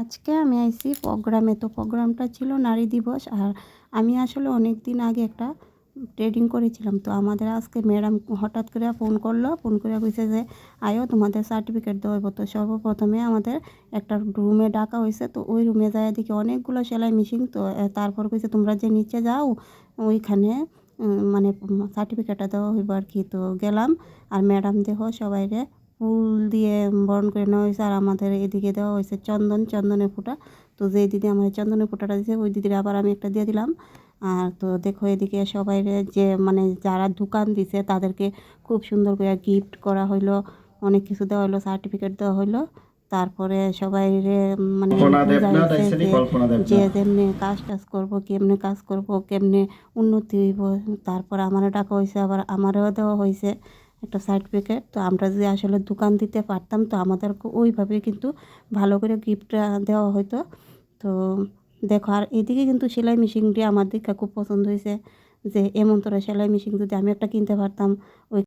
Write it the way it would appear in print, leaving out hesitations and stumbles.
আজকে আমি আইছি প্রোগ্রামে। তো প্রোগ্রামটা ছিল নারী দিবস। আর আমি আসলে অনেক দিন আগে একটা ট্রেডিং করেছিলাম। তো আমাদের আজকে ম্যাডাম হঠাৎ করে ফোন করলো। ফোন করে কইছে যে, "আয়ো তোমাদের সার্টিফিকেট দেওয়া হইব।" তো সর্বপ্রথমে আমাদের একটা রুমে ডাকা হইছে। তো ওই রুমে যাইয়া দেখি অনেকগুলো সেলাই মেশিন। তো তারপর কইছে, "তোমরা যে নিচে যাও ওইখানে মানে সার্টিফিকেটটা দেওয়া হইব আরকি।" তো গেলাম। আর ম্যাডাম দেখো সবাইরে ফুল দিয়ে বরণ করে নেওয়া হয়েছে। আর আমাদের এদিকে দেওয়া হয়েছে চন্দনের ফোঁটা। তো যেই দিদি আমাদের চন্দনের ফোঁটাটা দিয়েছে ওই দিদির আবার আমি একটা দিয়ে দিলাম। আর তো দেখো এদিকে সবাইরে যে মানে যারা দোকান দিছে তাদেরকে খুব সুন্দর করে গিফট করা হইলো, অনেক কিছু দেওয়া হইলো, সার্টিফিকেট দেওয়া হইলো। তারপরে সবাইরে মানে বুঝাইছে যে যে যেমনি কাজ করবো, কেমনে কাজ করব, কেমনে উন্নতি হইব। তারপর আমারও ডাকা হয়েছে, আবার আমারও দেওয়া হয়েছে একটা সার্টিফিকেট। তো আমরা যদি আসলে দোকান দিতে পারতাম তো আমাদেরকে ওইভাবে কিন্তু ভালো করে গিফটটা দেওয়া হতো। তো দেখো আর এদিকে কিন্তু সেলাই মেশিনটি আমার দেখে খুব পছন্দ হয়েছে যে এমন তোরা সেলাই মেশিন যদি আমি একটা কিনতে পারতাম ওই